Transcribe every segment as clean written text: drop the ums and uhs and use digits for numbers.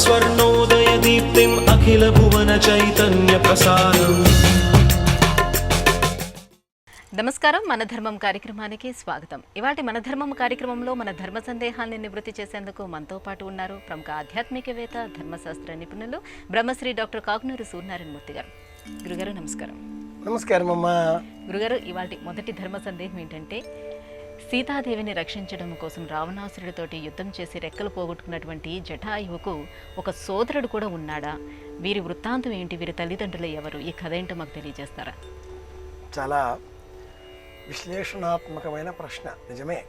స్వర్ణోదయ దీప్తిం అఖిల భువన చైతన్య ప్రసారం. నమస్కారం, మన ధర్మం కార్యక్రమానికి స్వాగతం. ఇవాటి మన ధర్మం కార్యక్రమంలో మన ధర్మ సందేహాల్ని నివృత్తి చేసేందుకు మనతో పాటు ఉన్నారు ప్రముఖ ఆధ్యాత్మికవేత్త, ధర్మశాస్త్ర నిపుణులు బ్రహ్మశ్రీ డాక్టర్ కాకునూరి సూర్యనారాయణమూర్తి గారు. గురుగారు నమస్కారం. నమస్కారం అమ్మా. గురుగారు, ఇవాటి మొదటి ధర్మ సందేహం ఏంటంటే, సీతాదేవిని రక్షించడం కోసం రావణాసురుడితోటి యుద్ధం చేసి రెక్కలు పోగొట్టుకున్నటువంటి జటాయువుకు ఒక సోదరుడు కూడా ఉన్నాడా? వీరి వృత్తాంతం ఏంటి? వీరి తల్లిదండ్రులు ఎవరు? ఈ కథ ఏంటో మాకు తెలియజేస్తారా? చాలా విశ్లేషణాత్మకమైన ప్రశ్న. నిజమే,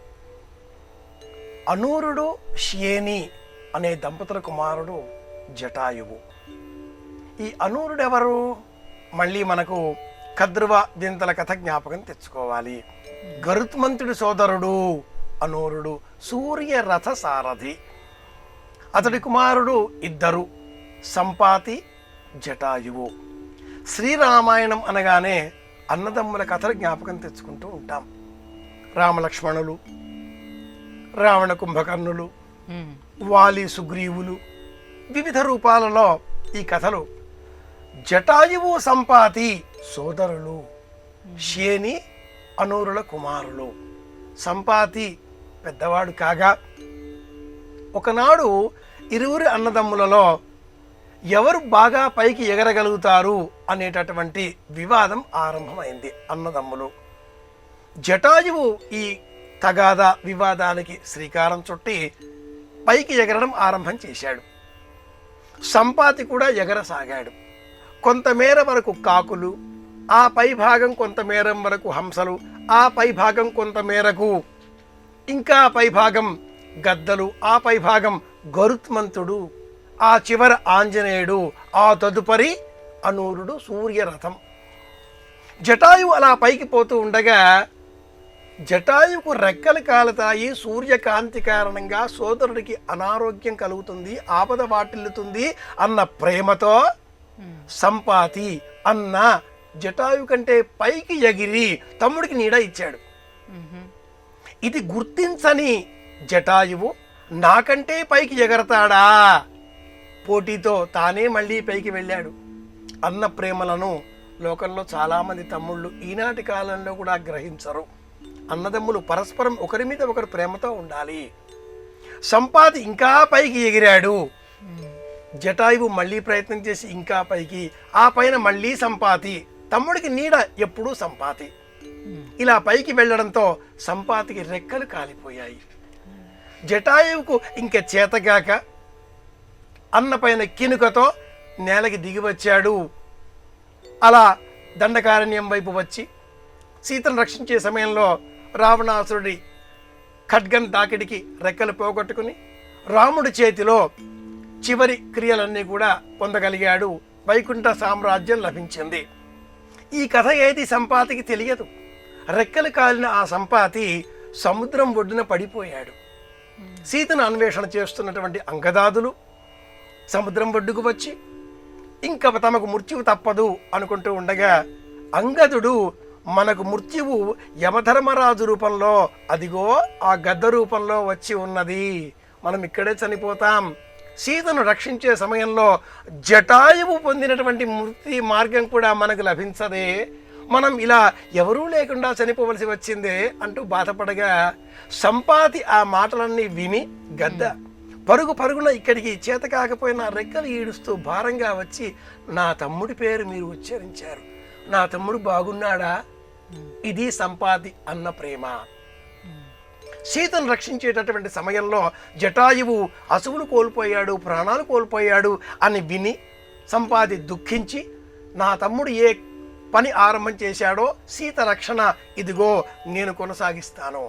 అనూరుడు శియేని అనే దంపతుల కుమారుడు జటాయువు. ఈ అనూరుడు ఎవరు? మళ్ళీ మనకు కద్రువ దింతల కథ జ్ఞాపకం తెచ్చుకోవాలి. గరుత్మంతుడి సోదరుడు అనూరుడు, సూర్యరథ సారథి. అతడి కుమారుడు ఇద్దరు, సంపాతి, జటాయువు. శ్రీరామాయణం అనగానే అన్నదమ్ముల కథలు జ్ఞాపకం తెచ్చుకుంటూ ఉంటాం. రామలక్ష్మణులు, రావణ కుంభకర్ణులు, వాలి సుగ్రీవులు, వివిధ రూపాలలో ఈ కథలు. జటాయువు సంపాతి సోదరులు, శేని అనూరుల కుమారులు. సంపాతి పెద్దవాడు కాగా ఒకనాడు ఇరువురి అన్నదమ్ములలో ఎవరు బాగా పైకి ఎగరగలుగుతారు అనేటటువంటి వివాదం ఆరంభమైంది. అన్నదమ్ములు. జటాయువు ఈ తగాదా వివాదానికి శ్రీకారం చుట్టి పైకి ఎగరడం ఆరంభం చేశాడు. సంపాతి కూడా ఎగరసాగాడు. కొంతమేర వరకు కాకులు, ఆ పై భాగం కొంతమేర వరకు హంసలు, ఆ పై భాగం కొంతమేరకు ఇంకా పై భాగం గద్దలు, ఆ పై భాగం గరుత్మంతుడు, ఆ చివర ఆంజనేయుడు, ఆ తదుపరి అనూరుడు సూర్యరథం. జటాయువు అలా పైకి పోతూ ఉండగా జటాయువుకు రెక్కలు కాలుతాయి. సూర్యకాంతి కారణంగా సోదరుడికి అనారోగ్యం కలుగుతుంది, ఆపద వాటిల్లుతుంది అన్న ప్రేమతో సంపాతి అన్న జటాయువు కంటే పైకి ఎగిరి తమ్ముడికి నీడ ఇచ్చాడు. ఇది గుర్తించని జటాయువు నాకంటే పైకి ఎగరతాడా పోటీతో తానే మళ్ళీ పైకి వెళ్ళాడు. అన్న ప్రేమలను లోకంలో చాలామంది తమ్ముళ్ళు ఈనాటి కాలంలో కూడా గ్రహించరు. అన్నదమ్ములు పరస్పరం ఒకరి మీద ఒకరు ప్రేమతో ఉండాలి. సంపాతి ఇంకా పైకి ఎగిరాడు. జటాయువు మళ్ళీ ప్రయత్నం చేసి ఇంకా పైకి, ఆ పైన మళ్ళీ సంపాతి, తమ్ముడికి నీడ ఎప్పుడూ సంపాతి. ఇలా పైకి వెళ్ళడంతో సంపాతికి రెక్కలు కాలిపోయాయి. జటాయువుకు ఇంక చేతగాక అన్న పైన కినుకతో నేలకి దిగి వచ్చాడు. అలా దండకారణ్యం వైపు వచ్చి సీతను రక్షించే సమయంలో రావణాసురుడి ఖడ్గన్ తాకిడికి రెక్కలు పోగొట్టుకుని రాముడి చేతిలో చివరి క్రియలన్నీ కూడా పొందగలిగాడు. వైకుంఠ సామ్రాజ్యం లభించింది. ఈ కథ ఏది సంపాతికి తెలియదు. రెక్కలు కాలిన ఆ సంపాతి సముద్రం ఒడ్డున పడిపోయాడు. సీతను అన్వేషణ చేస్తున్నటువంటి అంగదాదులు సముద్రం ఒడ్డుకు వచ్చి ఇంకా తమకు మృత్యువు తప్పదు అనుకుంటూ ఉండగా అంగదుడు మనకు మృత్యువు యమధర్మరాజు రూపంలో, అదిగో ఆ గద్ద రూపంలో వచ్చి ఉన్నది, మనం ఇక్కడే చనిపోతాం. సీతను రక్షించే సమయంలో జటాయువు పొందినటువంటి మృతి మార్గం కూడా మనకు లభించదే, మనం ఇలా ఎవరూ లేకుండా చనిపోవలసి వచ్చిందే అంటూ బాధపడగా సంపాతి ఆ మాటలన్నీ విని గద్ద పరుగున ఇక్కడికి చేత కాకపోయినా రెక్కలు ఈడుస్తూ భారంగా వచ్చి, నా తమ్ముడి పేరు మీరు ఉచ్చరించారు, నా తమ్ముడు బాగున్నాడా? ఇది సంపాతి అన్న ప్రేమ. సీతను రక్షించేటటువంటి సమయంలో జటాయువు అసువులు కోల్పోయాడు, ప్రాణాలు కోల్పోయాడు అని విని సంపాతి దుఃఖించి, నా తమ్ముడు ఏ పని ఆరంభం చేశాడో సీత రక్షణ ఇదిగో నేను కొనసాగిస్తాను.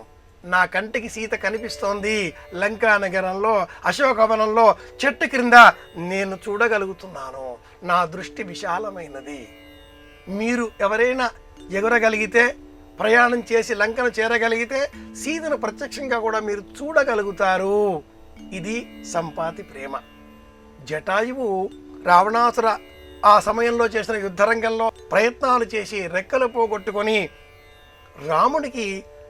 నా కంటికి సీత కనిపిస్తోంది, లంకా నగరంలో అశోకవనంలో చెట్టు క్రింద నేను చూడగలుగుతున్నాను, నా దృష్టి విశాలమైనది. మీరు ఎవరైనా ఎగరగలిగితే, ప్రయాణం చేసి లంకను చేరగలిగితే సీతను ప్రత్యక్షంగా కూడా మీరు చూడగలుగుతారు. ఇది సంపాతి ప్రేమ. జటాయువు రావణాసుర ఆ సమయంలో చేసిన యుద్ధరంగంలో ప్రయత్నాలు చేసి రెక్కలు పోగొట్టుకొని రాముడికి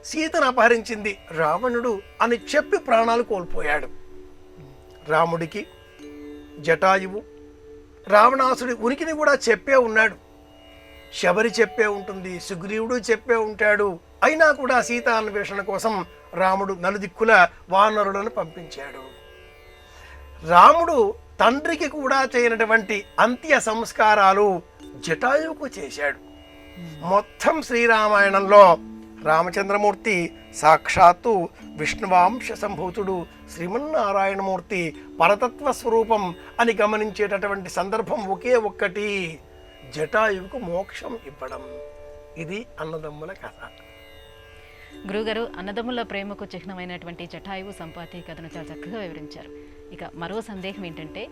సీతను అపహరించింది రావణుడు అని చెప్పి ప్రాణాలు కోల్పోయాడు. రాముడికి జటాయువు రావణాసుడి ఉనికిని కూడా చెప్పే ఉన్నాడు. శబరి చెప్పే ఉంటుంది, సుగ్రీవుడు చెప్పే ఉంటాడు. అయినా కూడా సీతా అన్వేషణ కోసం రాముడు నలుదిక్కుల వానరులను పంపించాడు. రాముడు తండ్రికి కూడా చేయనటువంటి అంత్య సంస్కారాలు జటాయువుకు చేశాడు. మొత్తం శ్రీరామాయణంలో రామచంద్రమూర్తి సాక్షాత్తు విష్ణువాంశ సంభూతుడు, శ్రీమన్నారాయణమూర్తి పరతత్వ స్వరూపం అని గమనించేటటువంటి సందర్భం ఒకే ఒక్కటి, జటాయువుకు మోక్షం ఇవ్వడం. ఇది అన్నదమ్ముల కథ. గురుగారు, అన్నదమ్ముల ప్రేమకు చిహ్నమైనటువంటి జటాయువు సంపాతి కథను చాలా చక్కగా వివరించారు. ఇక మరో సందేహం ఏంటంటే,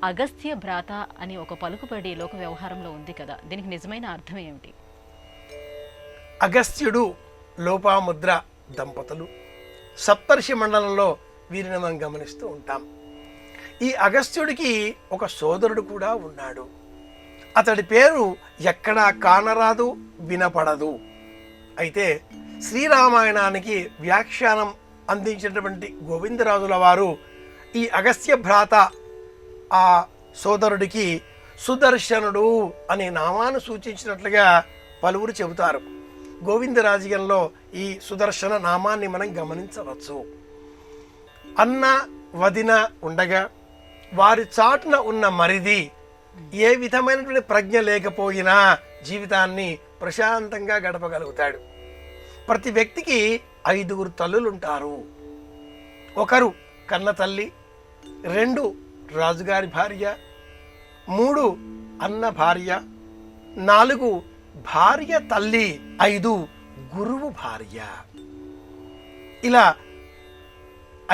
అగస్త్య భ్రాత అని ఒక పలుకుబడి లోక వ్యవహారంలో ఉంది కదా, దీనికి నిజమైన అర్థం ఏమిటి? అగస్త్యుడు లోపాముద్ర దంపతులు సప్తర్షి మండలంలో వీరిని మనం గమనిస్తూ ఉంటాం. ఈ అగస్త్యుడికి ఒక సోదరుడు కూడా ఉన్నాడు. అతడి పేరు ఎక్కడా కానరాదు, వినపడదు. అయితే శ్రీరామాయణానికి వ్యాఖ్యానం అందించినటువంటి గోవిందరాజుల వారు ఈ అగస్త్య భ్రాత ఆ సోదరుడికి సుదర్శనుడు అనే నామాన్ని సూచించినట్లుగా పలువురు చెబుతారు. గోవిందరాజీయంలో ఈ సుదర్శన నామాన్ని మనం గమనించవచ్చు. అన్న వదిన ఉండగా వారి చాటున ఉన్న మరిది ఏ విధమైనటువంటి ప్రజ్ఞ లేకపోయినా జీవితాన్ని ప్రశాంతంగా గడపగలుగుతాడు. ప్రతి వ్యక్తికి 5 తల్లులుంటారు. ఒకరు కన్న తల్లి, 2 రాజుగారి భార్య, 3 అన్న భార్య, 4 భార్య తల్లి, 5 గురువు భార్య. ఇలా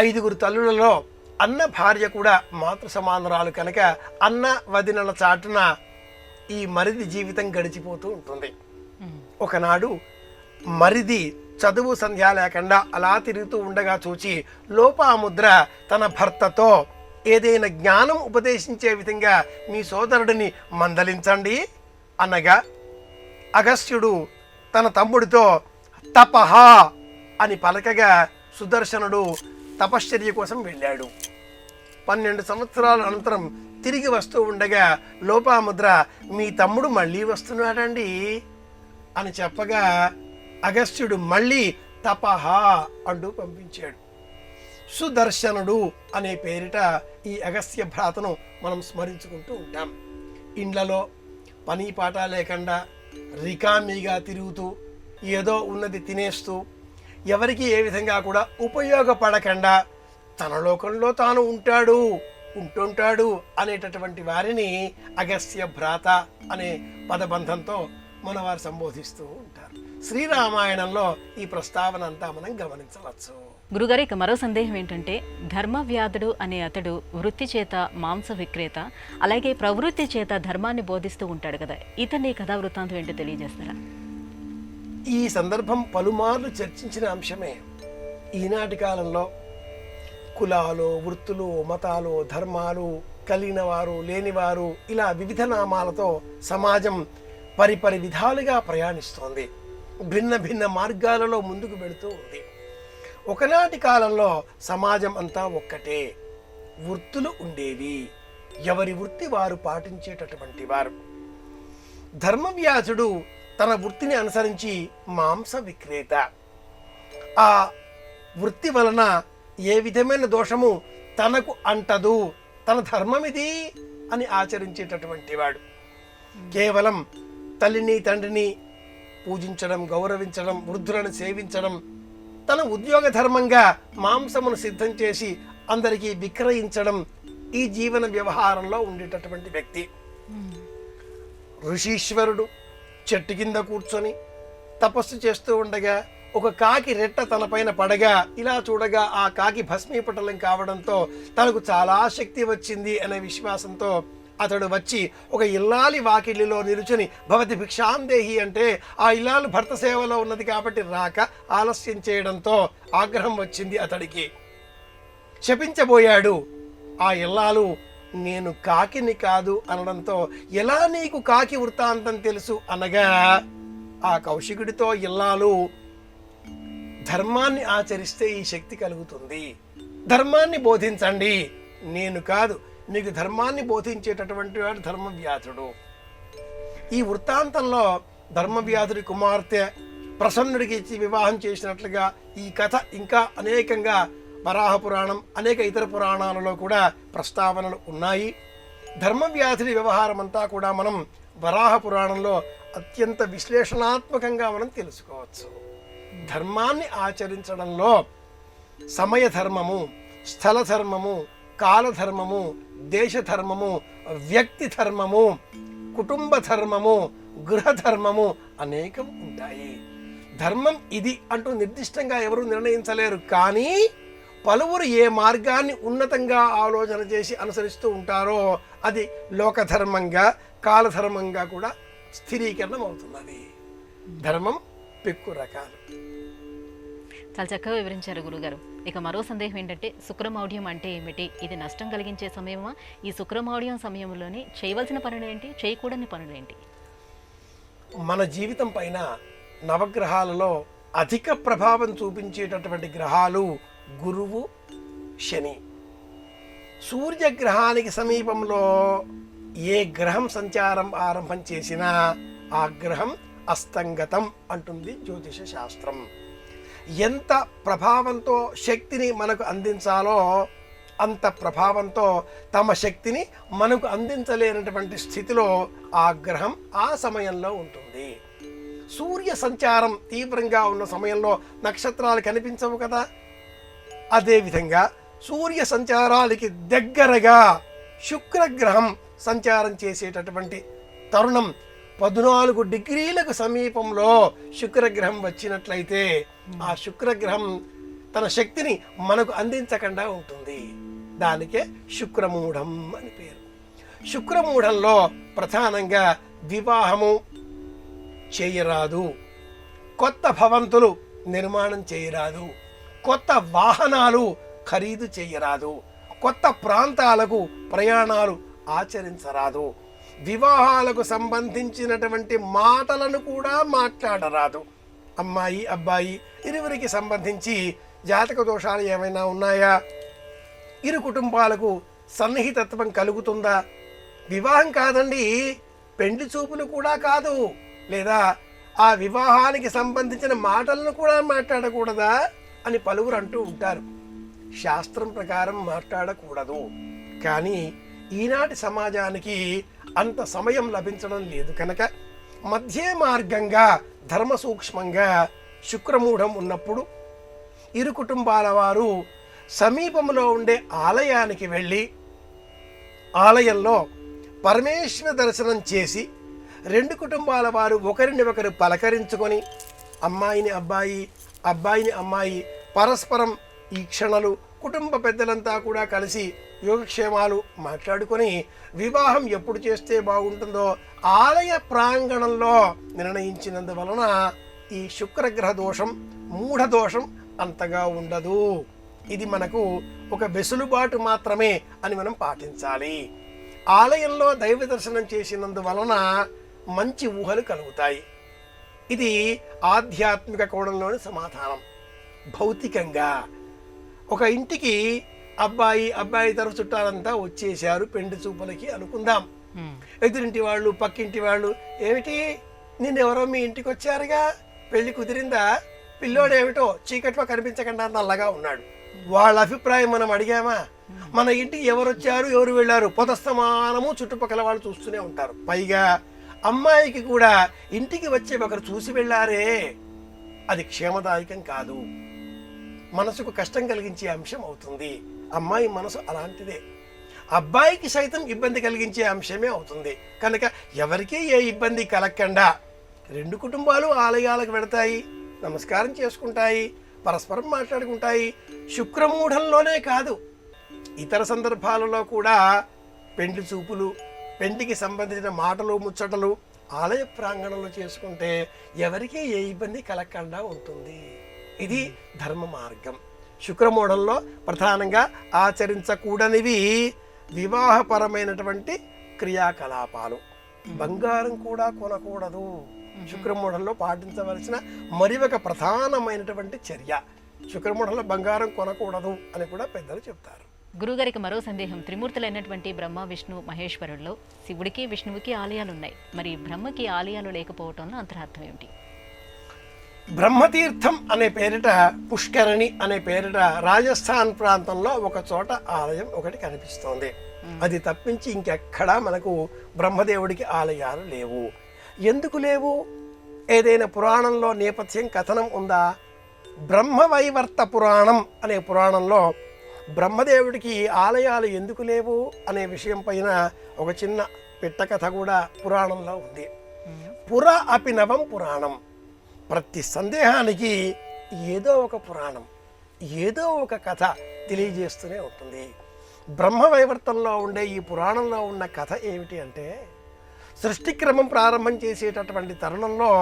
5 తల్లులలో అన్న భార్య కూడా మాతృ సమానరాలు కనుక అన్న వదినల చాటున ఈ మరిది జీవితం గడిచిపోతూ ఉంటుంది. ఒకనాడు మరిది చదువు సంధ్య లేకుండా అలా తిరుగుతూ ఉండగా చూచి లోపాముద్ర తన భర్తతో ఏదైనా జ్ఞానం ఉపదేశించే విధంగా మీ సోదరుడిని మందలించండి అనగా అగస్త్యుడు తన తమ్ముడితో తపహ అని పలకగా సుదర్శనుడు తపశ్చర్య కోసం వెళ్ళాడు. 12 సంవత్సరాల అనంతరం తిరిగి వస్తూ ఉండగా లోపాముద్ర మీ తమ్ముడు మళ్ళీ వస్తున్నాడండి అని చెప్పగా అగస్త్యుడు మళ్ళీ తపహ అంటూ పంపించాడు. సుదర్శనుడు అనే పేరిట ఈ అగస్త్య భ్రాతను మనం స్మరించుకుంటూ ఉంటాం. ఇండ్లలో పని పాట లేకుండా రికామీగా తిరుగుతూ ఏదో ఉన్నది తినేస్తూ ఎవరికి ఏ విధంగా కూడా ఉపయోగపడకుండా తన లోకంలో తాను ఉంటుంటాడు అనేటటువంటి వారిని అగస్త్య భ్రాత అనే పదబంధంతో మనవారు సంబోధిస్తూ ఉంటారు. శ్రీరామాయణంలో ఈ ప్రస్తావన అంతా మనం గమనించవచ్చు. గురుగారు, ఇక మరో సందేహం ఏంటంటే, ధర్మవ్యాధుడు అనే అతడు వృత్తి చేత మాంస విక్రేత, అలాగే ప్రవృత్తి చేత ధర్మాన్ని బోధిస్తూ ఉంటాడు కదా, ఇతని కథా వృత్తాంతం ఏంటో తెలియజేస్తారా? ఈ సందర్భం పలుమార్లు చర్చించిన అంశమే. ఈనాటి కాలంలో కులాలు, వృత్తులు, మతాలు, ధర్మాలు, కలిగిన వారు, లేనివారు, ఇలా వివిధ నామాలతో సమాజం పరిపరి విధాలుగా ప్రయాణిస్తోంది. భిన్న భిన్న మార్గాలలో ముందుకు వెళుతూ ఉంది. ఒకనాటి కాలంలో సమాజం అంతా ఒక్కటే, వృత్తులు ఉండేవి, ఎవరి వృత్తి వారు పాటించేటటువంటి వారు. ధర్మవ్యాసుడు తన వృత్తిని అనుసరించి మాంస విక్రేత. ఆ వృత్తి వలన ఏ విధమైన దోషము తనకు అంటదు, తన ధర్మమిది అని ఆచరించేటటువంటి వాడు. కేవలం తల్లిని తండ్రిని పూజించడం, గౌరవించడం, వృద్ధులను సేవించడం తన ఉద్యోగ ధర్మంగా మాంసమును సిద్ధం చేసి అందరికీ విక్రయించడం ఈ జీవన వ్యవహారంలో ఉండేటటువంటి వ్యక్తి. ఋషీశ్వరుడు చెట్టు కింద కూర్చొని తపస్సు చేస్తూ ఉండగా ఒక కాకి రెట్ట తన పైన పడగా ఇలా చూడగా ఆ కాకి భస్మీపటలం కావడంతో తనకు చాలా శక్తి వచ్చింది అనే విశ్వాసంతో అతడు వచ్చి ఒక ఇల్లాలి వాకిలిలో నిలుచుని భవతి భిక్షాందేహి అంటే ఆ ఇల్లాలు భర్త సేవలో ఉన్నది కాబట్టి రాక ఆలస్యం చేయడంతో ఆగ్రహం వచ్చింది అతడికి. శపించబోయాడు. ఆ ఇల్లాలు నేను కాకిని కాదు అనడంతో ఎలా నీకు కాకి వృత్తాంతం తెలుసు అనగా ఆ కౌశికుడితో ఇల్లాలు ధర్మాన్ని ఆచరిస్తే ఈ శక్తి కలుగుతుంది, ధర్మాన్ని బోధించండి, నేను కాదు మీకు ధర్మాన్ని బోధించేటటువంటి వాడు ధర్మవ్యాధుడు. ఈ వృత్తాంతంలో ధర్మవ్యాధుడి కుమార్తె ప్రసన్నుడికి ఇచ్చి వివాహం చేసినట్లుగా ఈ కథ ఇంకా అనేకంగా వరాహ పురాణం, అనేక ఇతర పురాణాలలో కూడా ప్రస్తావనలు ఉన్నాయి. ధర్మవ్యాధుడి వ్యవహారం అంతా కూడా మనం వరాహ పురాణంలో అత్యంత విశ్లేషణాత్మకంగా మనం తెలుసుకోవచ్చు. ధర్మాన్ని ఆచరించడంలో సమయ ధర్మము, స్థల ధర్మము, కాలధర్మము, దేశధర్మము, వ్యక్తి ధర్మము, కుటుంబ ధర్మము, గృహధర్మము అనేకం ఉంటాయి. ధర్మం ఇది అంటూ నిర్దిష్టంగా ఎవరు నిర్ణయించలేరు. కానీ పలువురు ఏ మార్గాన్ని ఉన్నతంగా ఆలోచన చేసి అనుసరిస్తూ ఉంటారో అది లోకధర్మంగా, కాలధర్మంగా కూడా స్థిరీకరణం అవుతున్నది. ధర్మం పెక్కు రకాలు. చాలా చక్కగా వివరించారు గురుగారు. ఇక మరో సందేహం ఏంటంటే శుక్రమౌఢ్యం అంటే ఏమిటి? ఇది నష్టం కలిగించే సమయమా? ఈ శుక్రమౌఢ్యం సమయంలోనే చేయవలసిన పనులు ఏంటి, చేయకూడని పనులు ఏంటి? మన జీవితం పైన నవగ్రహాలలో అధిక ప్రభావం చూపించేటటువంటి గ్రహాలు గురువు, శని. సూర్యగ్రహానికి సమీపంలో ఏ గ్రహం సంచారం ఆరంభం చేసినా ఆ గ్రహం అస్తంగతం అంటుంది జ్యోతిష శాస్త్రం. ఎంత ప్రభావంతో శక్తిని మనకు అందించాలో అంత ప్రభావంతో తమ శక్తిని మనకు అందించలేనటువంటి స్థితిలో ఆ గ్రహం ఆ సమయంలో ఉంటుంది. సూర్య సంచారం తీవ్రంగా ఉన్న సమయంలో నక్షత్రాలు కనిపించవు కదా. అదేవిధంగా సూర్య సంచారాలకి దగ్గరగా శుక్రగ్రహం సంచారం చేసేటటువంటి తరుణం 14 డిగ్రీలకు సమీపంలో శుక్రగ్రహం వచ్చినట్లయితే ఆ శుక్రగ్రహం తన శక్తిని మనకు అందించకుండా ఉంటుంది. దానికే శుక్రమూఢం అని పేరు. శుక్రమూఢంలో ప్రధానంగా వివాహము చేయరాదు, కొత్త భవంతులు నిర్మాణం చేయరాదు, కొత్త వాహనాలు ఖరీదు చేయరాదు, కొత్త ప్రాంతాలకు ప్రయాణాలు ఆచరించరాదు, వివాహాలకు సంబంధించినటువంటి మాటలను కూడా మాట్లాడరాదు. అమ్మాయి అబ్బాయి ఇరువురికి సంబంధించి జాతక దోషాలు ఏమైనా ఉన్నాయా? ఇరు కుటుంబాలకు సన్నిహితత్వం కలుగుతుందా? వివాహం కాదండి, పెండ్లి చూపులు కూడా కాదు, లేదా ఆ వివాహానికి సంబంధించిన మాటలను కూడా మాట్లాడకూడదా అని పలువురు అంటూ ఉంటారు. శాస్త్రం ప్రకారం మాట్లాడకూడదు. కానీ ఈనాటి సమాజానికి అంత సమయం లభించడం లేదు కనుక మధ్య మార్గంగా ధర్మ సూక్ష్మంగా శుక్రమూఢం ఉన్నప్పుడు ఇరు కుటుంబాల వారు సమీపంలో ఉండే ఆలయానికి వెళ్ళి ఆలయంలో పరమేశ్వర దర్శనం చేసి 2 కుటుంబాల వారు ఒకరిని ఒకరు పలకరించుకొని అమ్మాయిని అబ్బాయి, అబ్బాయిని అమ్మాయి పరస్పరం ఈ క్షణాలు కుటుంబ పెద్దలంతా కూడా కలిసి యోగక్షేమాలు మాట్లాడుకొని వివాహం ఎప్పుడు చేస్తే బాగుంటుందో ఆలయ ప్రాంగణంలో నిర్ణయించినందువలన ఈ శుక్రగ్రహ దోషం, మూఢ దోషం అంతగా ఉండదు. ఇది మనకు ఒక వెసులుబాటు మాత్రమే అని మనం పాటించాలి. ఆలయంలో దైవ దర్శనం చేసినందువలన మంచి ఊహలు కలుగుతాయి. ఇది ఆధ్యాత్మిక కోణంలోని సమాధానం. భౌతికంగా ఒక ఇంటికి అబ్బాయి తరఫు చుట్టాలంతా వచ్చేసారు పెండి చూపులకి అనుకుందాం. ఎదురింటి వాళ్ళు, పక్కింటి వాళ్ళు, ఏమిటి నిన్నెవరో మీ ఇంటికి వచ్చారుగా, పెళ్లి కుదిరిందా, పిల్లోడేమిటో చీకట్లో కనిపించకుండా నల్లగా ఉన్నాడు. వాళ్ళ అభిప్రాయం మనం అడిగామా? మన ఇంటికి ఎవరు వచ్చారు, ఎవరు వెళ్ళారు పొదస్తమానము చుట్టుపక్కల వాళ్ళు చూస్తూనే ఉంటారు. పైగా అమ్మాయికి కూడా ఇంటికి వచ్చే ఒకరు చూసి వెళ్ళారే, అది క్షేమదాయకం కాదు, మనసుకు కష్టం కలిగించే అంశం అవుతుంది. అమ్మాయి మనసు అలాంటిదే, అబ్బాయికి సైతం ఇబ్బంది కలిగించే అంశమే అవుతుంది. కనుక ఎవరికీ ఏ ఇబ్బంది కలగకుండా 2 కుటుంబాలు ఆలయాలకు వెళతాయి, నమస్కారం చేసుకుంటాయి, పరస్పరం మాట్లాడుకుంటాయి. శుక్రమూఢంలోనే కాదు, ఇతర సందర్భాలలో కూడా పెండ్లి చూపులు, పెండ్లికి సంబంధించిన మాటలు ముచ్చటలు ఆలయ ప్రాంగణంలో చేసుకుంటే ఎవరికీ ఏ ఇబ్బంది కలగకుండా ఉంటుంది. ఇది ధర్మ మార్గం. శుక్రమూఢంలో ప్రధానంగా ఆచరించకూడనివి వివాహపరమైనటువంటి క్రియాకలాపాలు. బంగారం కూడా కొనకూడదు. శుక్రమూఢంలో పాటించవలసిన మరి ఒక ప్రధానమైనటువంటి చర్య. శుక్రమూఢంలో బంగారం కొనకూడదు అని కూడా పెద్దలు చెప్తారు. గురుగారికి మరో సందేహం. త్రిమూర్తులైనటువంటి బ్రహ్మ, విష్ణు, మహేశ్వరుల్లో శివుడికి విష్ణువుకి ఆలయాలు ఉన్నాయి. మరి బ్రహ్మకి ఆలయాలు లేకపోవటంలో అంతరార్థం ఏమిటి? బ్రహ్మతీర్థం అనే పేరిట, పుష్కరిణి అనే పేరిట రాజస్థాన్ ప్రాంతంలో ఒక చోట ఆలయం ఒకటి కనిపిస్తోంది. అది తప్పించి ఇంకెక్కడా మనకు బ్రహ్మదేవుడికి ఆలయాలు లేవు. ఎందుకు లేవు? ఏదైనా పురాణంలో నేపథ్యం, కథనం ఉందా? బ్రహ్మవైవర్త పురాణం అనే పురాణంలో బ్రహ్మదేవుడికి ఆలయాలు ఎందుకు లేవు అనే విషయం పైన ఒక చిన్న పిట్టకథ కూడా పురాణంలో ఉంది. పుర అపినవం పురాణం. ప్రతి సందేహానికి ఏదో ఒక పురాణం, ఏదో ఒక కథ తెలియజేస్తూనే ఉంటుంది. బ్రహ్మవైవర్తంలో ఉండే ఈ పురాణంలో ఉన్న కథ ఏమిటి అంటే, సృష్టిక్రమం ప్రారంభం చేసేటటువంటి తరుణంలో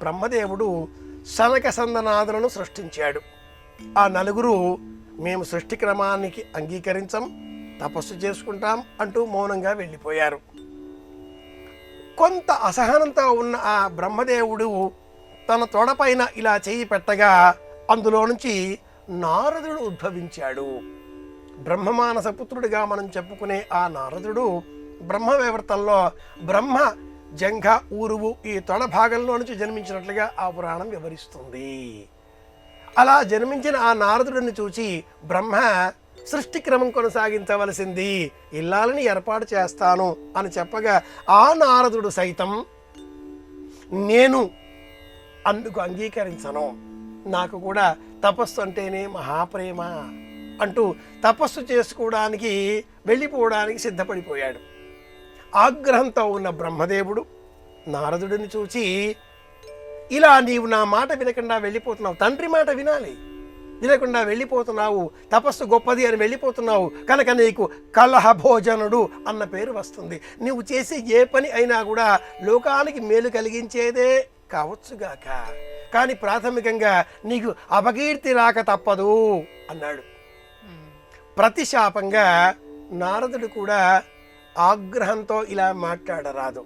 బ్రహ్మదేవుడు సనక సందనాదులను సృష్టించాడు. ఆ నలుగురు మేము సృష్టి క్రమానికి అంగీకరించం, తపస్సు చేసుకుంటాం అంటూ మౌనంగా వెళ్ళిపోయారు. కొంత అసహనంతో ఉన్న ఆ బ్రహ్మదేవుడు తన తొడపైన ఇలా చేయి పెట్టగా అందులో నుంచి నారదుడు ఉద్భవించాడు. బ్రహ్మమానస పుత్రుడిగా మనం చెప్పుకునే ఆ నారదుడు బ్రహ్మవైవర్తంలో బ్రహ్మ, జంఘ, ఊరువు ఈ తొడ భాగంలో నుంచి జన్మించినట్లుగా ఆ పురాణం వివరిస్తుంది. అలా జన్మించిన ఆ నారదుడిని చూచి బ్రహ్మ సృష్టి క్రమం కొనసాగించవలసింది, ఇల్లాలని ఏర్పాటు చేస్తాను అని చెప్పగా ఆ నారదుడు సైతం నేను అందుకు అంగీకరించను, నాకు కూడా తపస్సు అంటేనే మహాప్రేమ అంటూ తపస్సు చేసుకోవడానికి వెళ్ళిపోవడానికి సిద్ధపడిపోయాడు. ఆగ్రహంతో ఉన్న బ్రహ్మదేవుడు నారదుడిని చూచి, ఇలా నీవు నా మాట వినకుండా వెళ్ళిపోతున్నావు, తండ్రి మాట వినాలి, వినకుండా వెళ్ళిపోతున్నావు, తపస్సు గొప్పది అని వెళ్ళిపోతున్నావు కనుక నీకు కలహ భోజనుడు అన్న పేరు వస్తుంది. నువ్వు చేసే ఏ పని అయినా కూడా లోకానికి మేలు కలిగించేదే కావచ్చుగాక, కానీ ప్రాథమికంగా నీకు అపకీర్తి రాక తప్పదు అన్నాడు. ప్రతిశాపంగా నారదుడు కూడా ఆగ్రహంతో ఇలా మాట్లాడరాదు,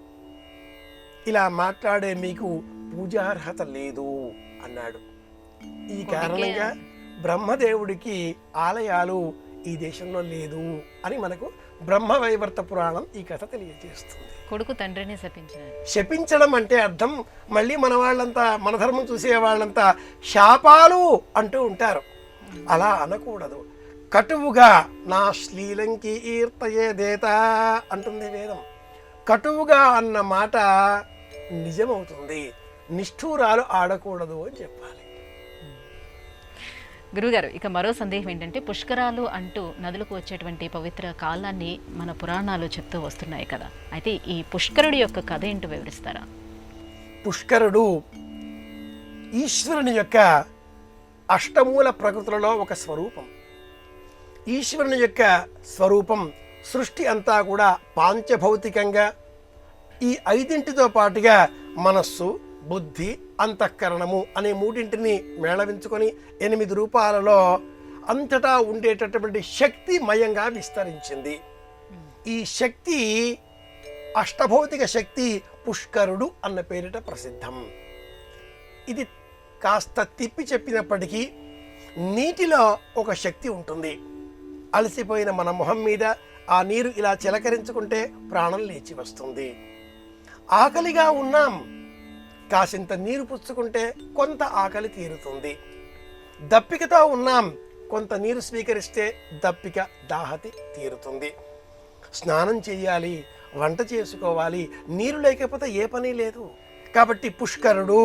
ఇలా మాట్లాడే మీకు పూజార్హత లేదు అన్నాడు. ఈ కారణంగా బ్రహ్మదేవుడికి ఆలయాలు ఈ దేశంలో లేదు అని మనకు బ్రహ్మవైవర్త పురాణం ఈ కథ తెలియజేస్తుంది. కొడుకు తండ్రిని శపించాడు. శపించడం అంటే అర్థం, మళ్ళీ మన వాళ్ళంతా, మన ధర్మం చూసే వాళ్ళంతా శాపాలు అంటూ ఉంటారు. అలా అనకూడదు. కటువుగా నా శ్లీలంకి ఈర్తయే దేత అంటుంది వేదం. కటువుగా అన్న మాట నిజమవుతుంది. నిష్ఠూరాలు ఆడకూడదు అని చెప్పాలి. గురుగారు, ఇక మరో సందేహం ఏంటంటే, పుష్కరాలు అంటూ నదులకు వచ్చేటువంటి పవిత్ర కాలాన్ని మన పురాణాలు చెప్తూ వస్తున్నాయి కదా, అయితే ఈ పుష్కరుడి యొక్క కథ ఏంటో వివరిస్తారా? పుష్కరుడు ఈశ్వరుని యొక్క అష్టమూల ప్రకృతులలో ఒక స్వరూపం. ఈశ్వరుని యొక్క స్వరూపం సృష్టి అంతా కూడా పాంచభౌతికంగా ఈ ఐదింటితో పాటుగా మనస్సు, బుద్ధి, అంతఃకరణము అనే మూడింటిని మేళవించుకొని 8 రూపాలలో అంతటా ఉండేటటువంటి శక్తిమయంగా విస్తరించింది. ఈ శక్తి, అష్టభౌతిక శక్తి పుష్కరుడు అన్న పేరిట ప్రసిద్ధం. ఇది కాస్త తిప్పి చెప్పినప్పటికీ నీటిలో ఒక శక్తి ఉంటుంది. అలసిపోయిన మన మొహం మీద ఆ నీరు ఇలా చిలకరించుకుంటే ప్రాణం లేచి వస్తుంది. ఆకలిగా ఉన్నాం, కాసింత నీరు పుచ్చుకుంటే కొంత ఆకలి తీరుతుంది. దప్పికతో ఉన్నాం, కొంత నీరు స్వీకరిస్తే దప్పిక, దాహతి తీరుతుంది. స్నానం చేయాలి, వంట చేసుకోవాలి, నీరు లేకపోతే ఏ పని లేదు. కాబట్టి పుష్కరుడు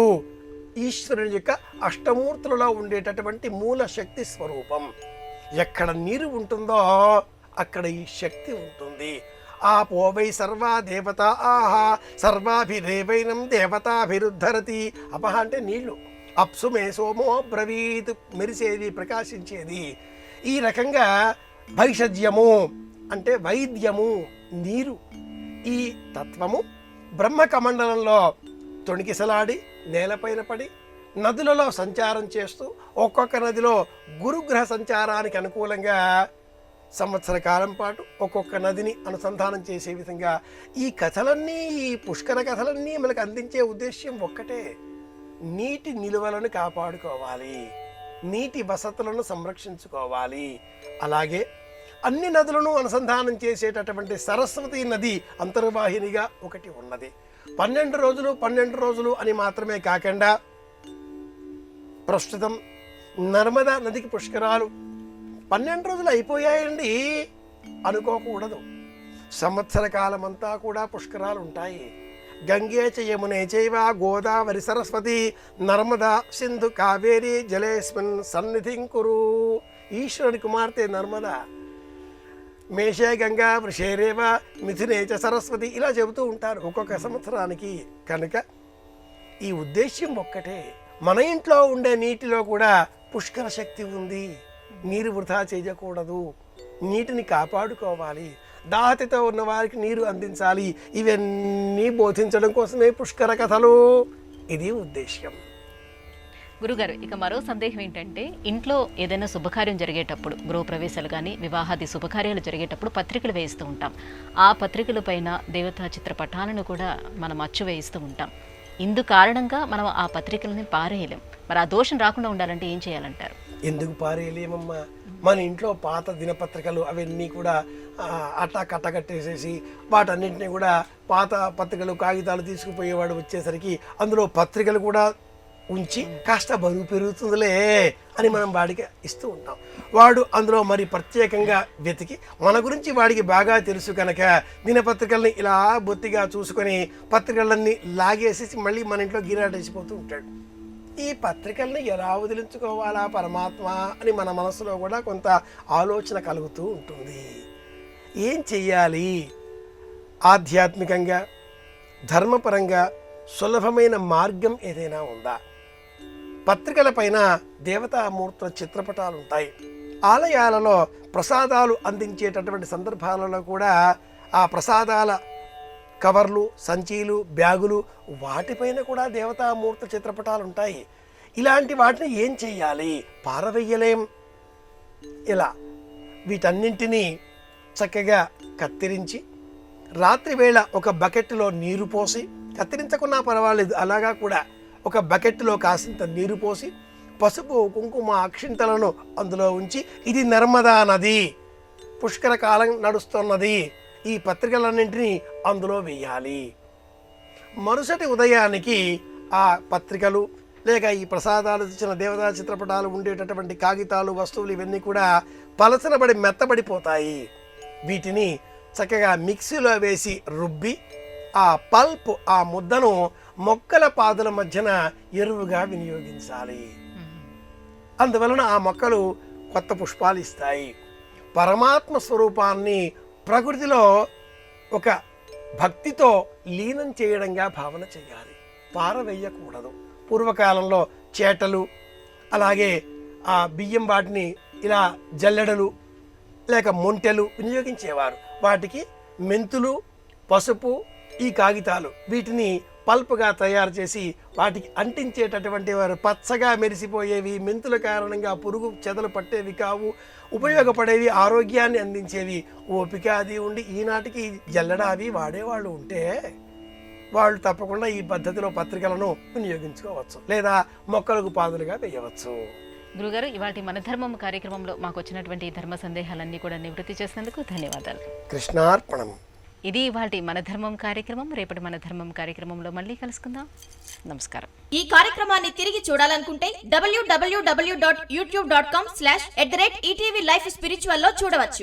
ఈశ్వరుని యొక్క అష్టమూర్తులలో ఉండేటటువంటి మూల శక్తి స్వరూపం. ఎక్కడ నీరు ఉంటుందో అక్కడ ఈ శక్తి ఉంటుంది. ఆపోవై సర్వా దేవత ఆహా సర్వాభిరేవైనం దేవతాభిరుద్ధరతి. అపహ అంటే నీళ్లు, అప్సు మే సోమో బ్రవీత్, మెరిసేది, ప్రకాశించేది. ఈ రకంగా భైషజ్యము అంటే వైద్యము, నీరు. ఈ తత్వము బ్రహ్మకమండలంలో తొణికిసలాడి నేలపైన పడి నదులలో సంచారం చేస్తూ ఒక్కొక్క నదిలో గురుగ్రహ సంచారానికి అనుకూలంగా సంవత్సర కాలం పాటు ఒక్కొక్క నదిని అనుసంధానం చేసే విధంగా ఈ కథలన్నీ, ఈ పుష్కర కథలన్నీ మనకు అందించే ఉద్దేశ్యం ఒక్కటే: నీటి నిలువలను కాపాడుకోవాలి, నీటి వసతులను సంరక్షించుకోవాలి. అలాగే అన్ని నదులను అనుసంధానం చేసేటటువంటి సరస్వతి నది అంతర్వాహినిగా ఒకటి ఉన్నది. 12 రోజులు అని మాత్రమే కాకుండా ప్రస్తుతం నర్మదా నదికి పుష్కరాలు 12 రోజులు అయిపోయాయండి అనుకోకూడదు. సంవత్సర కాలమంతా కూడా పుష్కరాలు ఉంటాయి. గంగే చ యమునే చైవ గోదావరి సరస్వతి నర్మదా సింధు కావేరి జలేస్మిన్ సన్నిధిం కురు. ఈశ్వరుని కుమార్తె నర్మదా. మేషే గంగా వృషేరేవ మిథునే చ సరస్వతి ఇలా చెబుతూ ఉంటారు ఒక్కొక్క సంవత్సరానికి. కనుక ఈ ఉద్దేశ్యం ఒక్కటే, మన ఇంట్లో ఉండే నీటిలో కూడా పుష్కర శక్తి ఉంది. నీరు వృధా చేయకూడదు, నీటిని కాపాడుకోవాలి, దాహతితో ఉన్న వారికి నీరు అందించాలి. ఇవన్నీ బోధించడం కోసమే పుష్కర కథలు. ఇది ఉద్దేశ్యం. గురుగారు, ఇక మరో సందేహం ఏంటంటే, ఇంట్లో ఏదైనా శుభకార్యం జరిగేటప్పుడు, గృహప్రవేశాలు కానీ వివాహాది శుభకార్యాలు జరిగేటప్పుడు పత్రికలు వేయిస్తూ ఉంటాం. ఆ పత్రికల పైన దేవతా చిత్రపటాలను కూడా మనం అచ్చు వేయిస్తూ ఉంటాం. ఇందు కారణంగా మనం ఆ పత్రికలని పారేయలేం. మరి ఆ దోషం రాకుండా ఉండాలంటే ఏం చేయాలంటారు? ఎందుకు పారేయలేమమ్మా? మన ఇంట్లో పాత దినపత్రికలు అవన్నీ కూడా అట్టా కట్టగట్టేసేసి వాటన్నింటినీ కూడా పాత పత్రికలు కాగితాలు తీసుకుపోయేవాడు వచ్చేసరికి అందులో పత్రికలు కూడా ఉంచి కాస్త బరువు పెరుగుతుందిలే అని మనం వాడికి ఇస్తూ ఉంటాం. వాడు అందులో మరి ప్రత్యేకంగా వెతికి మన గురించి వాడికి బాగా తెలుసు కనుక దినపత్రికల్ని ఇలా బొత్తిగా చూసుకొని పత్రికలన్నీ లాగేసేసి మళ్ళీ మన ఇంట్లో గిరాటేసిపోతూ ఉంటాడు. ఈ పత్రికల్ని ఎలా వదిలించుకోవాలా పరమాత్మ అని మన మనసులో కూడా కొంత ఆలోచన కలుగుతూ ఉంటుంది. ఏం చెయ్యాలి? ఆధ్యాత్మికంగా ధర్మపరంగా సులభమైన మార్గం ఏదైనా ఉందా? పత్రికల పైన దేవతామూర్తుల చిత్రపటాలు ఉంటాయి. ఆలయాలలో ప్రసాదాలు అందించేటటువంటి సందర్భాలలో కూడా ఆ ప్రసాదాల కవర్లు, సంచీలు, బ్యాగులు వాటిపైన కూడా దేవతామూర్తి చిత్రపటాలు ఉంటాయి. ఇలాంటి వాటిని ఏం చెయ్యాలి? పారవేయలేం. ఇలా వీటన్నింటినీ చక్కగా కత్తిరించి రాత్రి వేళ ఒక బకెట్లో నీరు పోసి, కత్తిరించకున్నా పర్వాలేదు, అలాగా కూడా ఒక బకెట్లో కాసింత నీరు పోసి పసుపు, కుంకుమ, అక్షింతలను అందులో ఉంచి, ఇది నర్మదా నది, పుష్కర కాలం నడుస్తున్నది, ఈ పత్రికలన్నింటినీ అందులో వేయాలి. మరుసటి ఉదయానికి ఆ పత్రికలు లేక ఈ ప్రసాదాలు ఇచ్చిన దేవతా చిత్రపటాలు ఉండేటటువంటి కాగితాలు, వస్తువులు ఇవన్నీ కూడా పలసనబడి మెత్తబడిపోతాయి. వీటిని చక్కగా మిక్సీలో వేసి రుబ్బి ఆ పల్ప్, ఆ ముద్దను మొక్కల పాదుల మధ్యన ఎరువుగా వినియోగించాలి. అందువలన ఆ మొక్కలు కొత్త పుష్పాలు ఇస్తాయి. పరమాత్మ స్వరూపాన్ని ప్రకృతిలో ఒక భక్తితో లీనం చేయడంగా భావన చేయాలి. పారవేయకూడదు. పూర్వకాలంలో చేటలు, అలాగే ఆ బియ్యం వాటిని ఇలా జల్లెడలు లేక మొంటెలు వినియోగించేవారు. వాటికి మెంతులు, పసుపు, ఈ కాగితాలు వీటిని పల్ప్గా తయారు చేసి వాటికి అంటించేటటువంటి వారు. పచ్చగా మెరిసిపోయేవి, మెంతుల కారణంగా పురుగు చెదలు పట్టేవి కావు, ఉపయోగపడేవి, ఆరోగ్యాన్ని అందించేవి. ఓపిక అది ఉండి ఈనాటికి జల్లెడ అవి వాడేవాళ్ళు ఉంటే వాళ్ళు తప్పకుండా ఈ పద్ధతిలో పత్రికలను వినియోగించుకోవచ్చు, లేదా మొక్కలకు పాదులుగా వేయవచ్చు. గురుగారు, ఇవాటి మన ధర్మం కార్యక్రమంలో మాకు వచ్చినటువంటి ధర్మ సందేహాలన్నీ కూడా నివృత్తి చేసినందుకు ధన్యవాదాలు. కృష్ణార్పణం. ఇది ఇవాటి మన ధర్మం కార్యక్రమం. రేపటి మన ధర్మం కార్యక్రమంలో మళ్ళీ కలుసుకుందాం. నమస్కారం. ఈ కార్యక్రమాన్ని తిరిగి చూడాలనుకుంటే www.youtube.com/ETV Life Spiritual లో చూడవచ్చు.